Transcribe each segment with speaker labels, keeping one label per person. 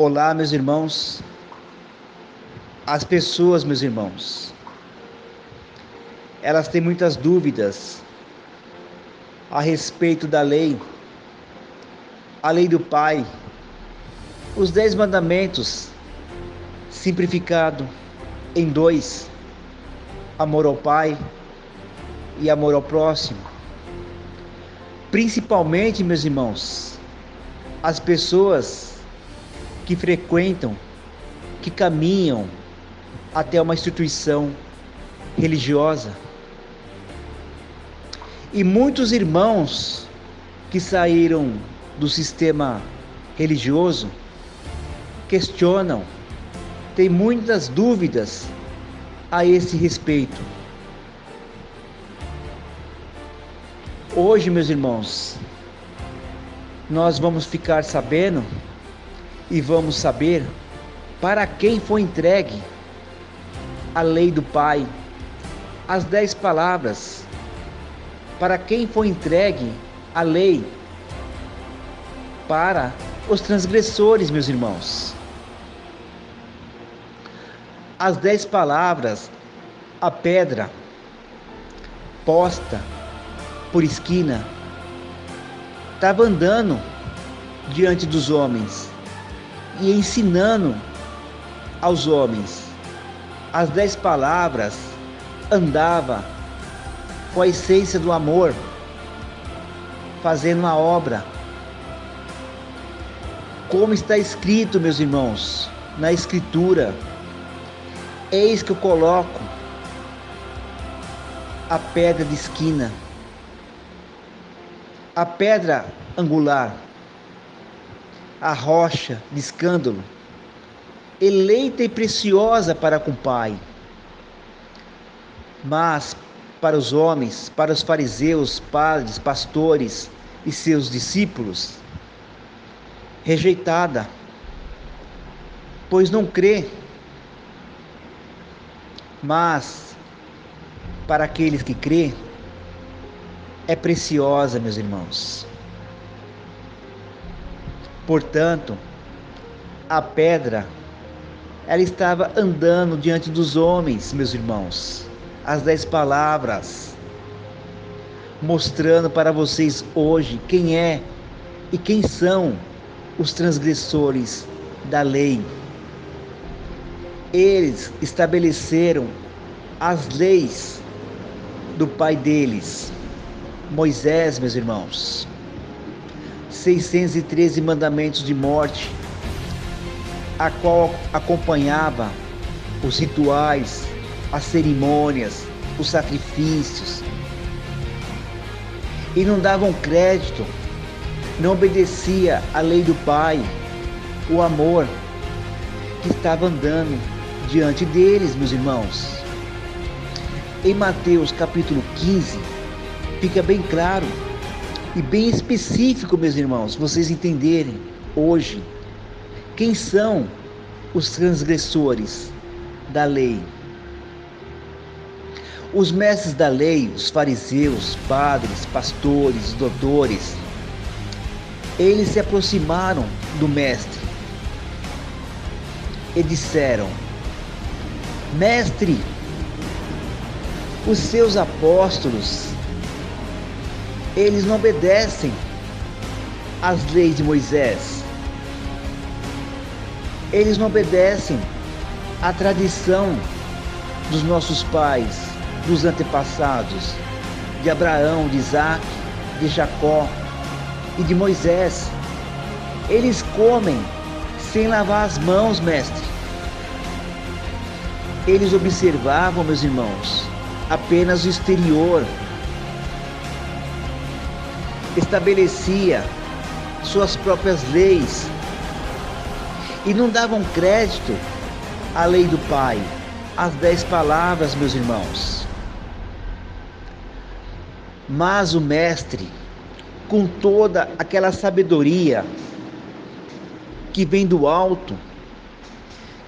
Speaker 1: Olá, meus irmãos. As pessoas, meus irmãos, elas têm muitas dúvidas a respeito da lei, a lei do Pai, os 10 mandamentos, simplificado em 2: amor ao Pai e amor ao próximo. Principalmente, meus irmãos, as pessoas que frequentam, que caminham até uma instituição religiosa. E muitos irmãos que saíram do sistema religioso questionam, têm muitas dúvidas a esse respeito. Hoje, meus irmãos, nós vamos ficar sabendo e vamos saber para quem foi entregue a lei do Pai, as 10 palavras. Para quem foi entregue a lei? Para os transgressores, meus irmãos. As 10 palavras, a pedra posta por esquina, estava andando diante dos homens e ensinando aos homens. As 10 palavras andava com a essência do amor, fazendo uma obra. Como está escrito, meus irmãos, na Escritura: eis que eu coloco a pedra de esquina, a pedra angular, a rocha de escândalo, eleita e preciosa para com o Pai. Mas para os homens, para os fariseus, padres, pastores e seus discípulos, rejeitada, pois não crê. Mas para aqueles que crê, é preciosa, meus irmãos. Portanto, a pedra, ela estava andando diante dos homens, meus irmãos. As 10 palavras, mostrando para vocês hoje quem é e quem são os transgressores da lei. Eles estabeleceram as leis do pai deles, Moisés, meus irmãos. 613 mandamentos de morte, a qual acompanhava os rituais, as cerimônias, os sacrifícios. E não davam crédito, não obedecia à lei do Pai, o amor que estava andando diante deles, meus irmãos. Em Mateus capítulo 15, fica bem claro e bem específico, meus irmãos, vocês entenderem hoje quem são os transgressores da lei. Os mestres da lei, os fariseus, padres, pastores, doutores, eles se aproximaram do mestre e disseram: mestre, os seus apóstolos, eles não obedecem às leis de Moisés. Eles não obedecem à tradição dos nossos pais, dos antepassados, de Abraão, de Isaac, de Jacó e de Moisés. Eles comem sem lavar as mãos, mestre. Eles observavam, meus irmãos, apenas o exterior. Estabelecia suas próprias leis e não davam crédito à lei do Pai, às 10 palavras, meus irmãos. Mas o mestre, com toda aquela sabedoria que vem do alto,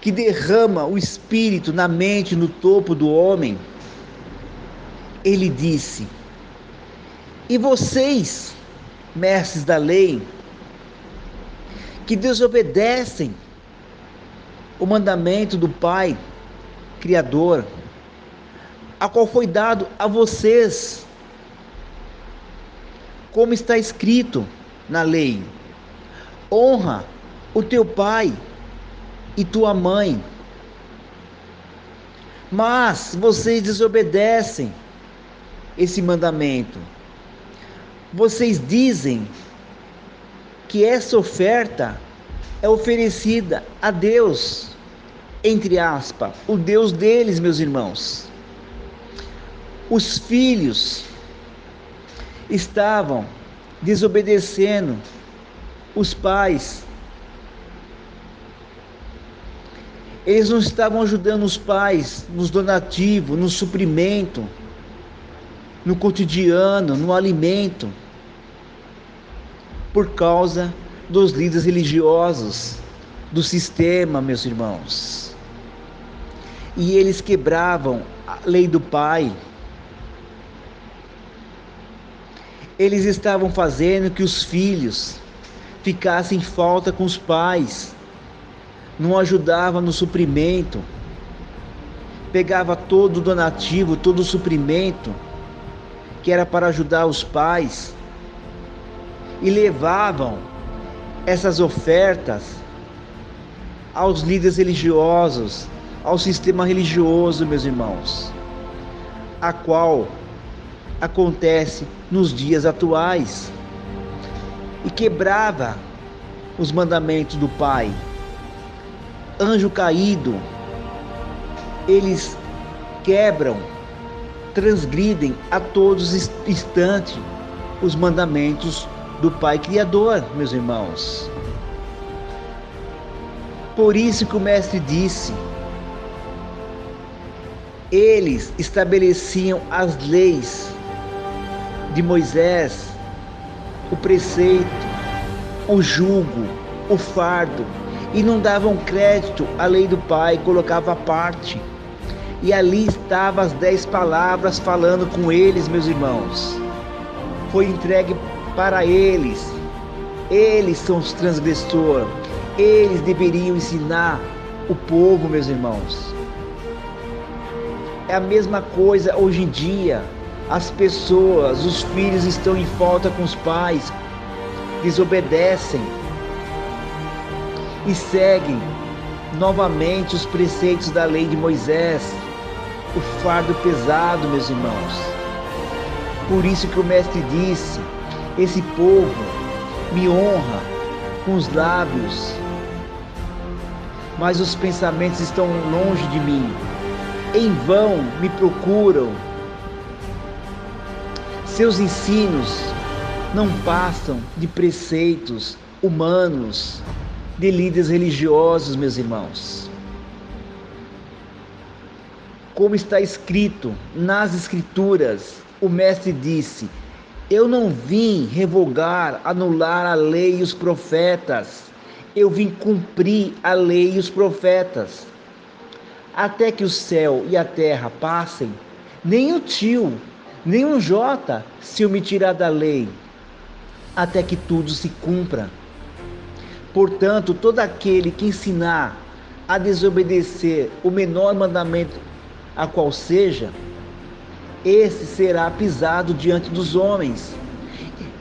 Speaker 1: que derrama o espírito na mente, no topo do homem, ele disse: e vocês, mestres da lei, que desobedecem o mandamento do Pai Criador, a qual foi dado a vocês, como está escrito na lei: honra o teu pai e tua mãe. Mas vocês desobedecem esse mandamento. Vocês dizem que essa oferta é oferecida a Deus, entre aspas, o Deus deles, meus irmãos. Os filhos estavam desobedecendo os pais. Eles não estavam ajudando os pais nos donativos, no suprimento, no cotidiano, no alimento, por causa dos líderes religiosos, do sistema, meus irmãos. E eles quebravam a lei do Pai. Eles estavam fazendo que os filhos ficassem em falta com os pais, não ajudava no suprimento, pegava todo o donativo, todo o suprimento que era para ajudar os pais e levavam essas ofertas aos líderes religiosos, ao sistema religioso, meus irmãos, a qual acontece nos dias atuais, e quebrava os mandamentos do Pai. Anjo caído, eles quebram, transgridem a todos instantes os mandamentos do Pai Criador, meus irmãos. Por isso que o Mestre disse: eles estabeleciam as leis de Moisés, o preceito, o jugo, o fardo, e não davam crédito à lei do Pai, colocava à parte. E ali estavam as 10 palavras falando com eles, meus irmãos. Foi entregue para eles. Eles são os transgressores. Eles deveriam ensinar o povo, meus irmãos. É a mesma coisa hoje em dia. As pessoas, os filhos estão em falta com os pais, desobedecem e seguem novamente os preceitos da lei de Moisés, o fardo pesado, meus irmãos. Por isso que o Mestre disse: esse povo me honra com os lábios, mas os pensamentos estão longe de mim. Em vão me procuram. Seus ensinos não passam de preceitos humanos, de líderes religiosos, meus irmãos. Como está escrito nas Escrituras, o Mestre disse: eu não vim revogar, anular a lei e os profetas, eu vim cumprir a lei e os profetas. Até que o céu e a terra passem, nem o tio, nem um jota se eu me tirar da lei, até que tudo se cumpra. Portanto, todo aquele que ensinar a desobedecer o menor mandamento, a qual seja, esse será pisado diante dos homens.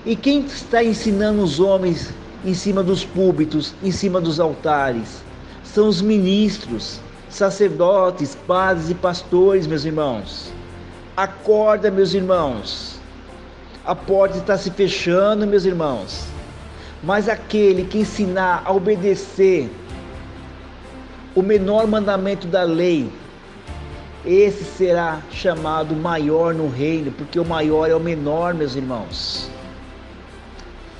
Speaker 1: E quem está ensinando os homens em cima dos púlpitos, em cima dos altares? São os ministros, sacerdotes, padres e pastores, meus irmãos. Acorda, meus irmãos. A porta está se fechando, meus irmãos. Mas aquele que ensinar a obedecer o menor mandamento da lei, esse será chamado maior no reino, porque o maior é o menor, meus irmãos.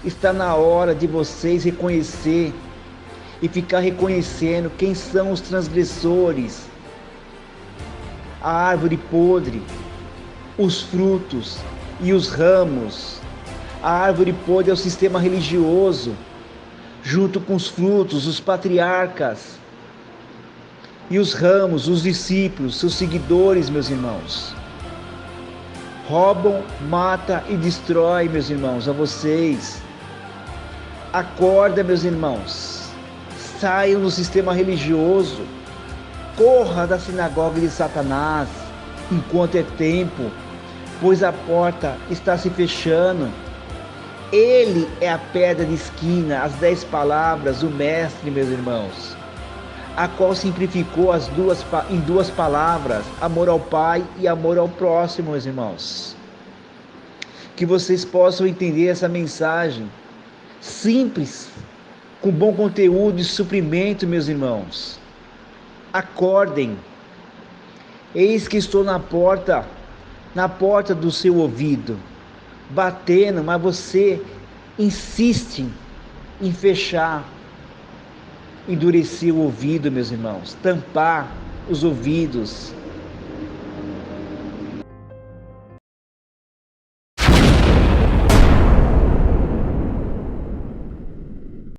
Speaker 1: Está na hora de vocês reconhecer e ficar reconhecendo quem são os transgressores, a árvore podre, os frutos e os ramos. A árvore podre é o sistema religioso, junto com os frutos, os patriarcas, e os ramos, os discípulos, seus seguidores, meus irmãos. Roubam, mata e destrói, meus irmãos, a vocês. Acorda, meus irmãos. Saiam do sistema religioso. Corra da sinagoga de Satanás enquanto é tempo, pois a porta está se fechando. Ele é a pedra de esquina, as 10 palavras do Mestre, meus irmãos, a qual simplificou em duas palavras: amor ao Pai e amor ao próximo, meus irmãos. Que vocês possam entender essa mensagem simples, com bom conteúdo e suprimento, meus irmãos. Acordem. Eis que estou na porta do seu ouvido, batendo, mas você insiste em fechar, endurecer o ouvido, meus irmãos, tampar os ouvidos.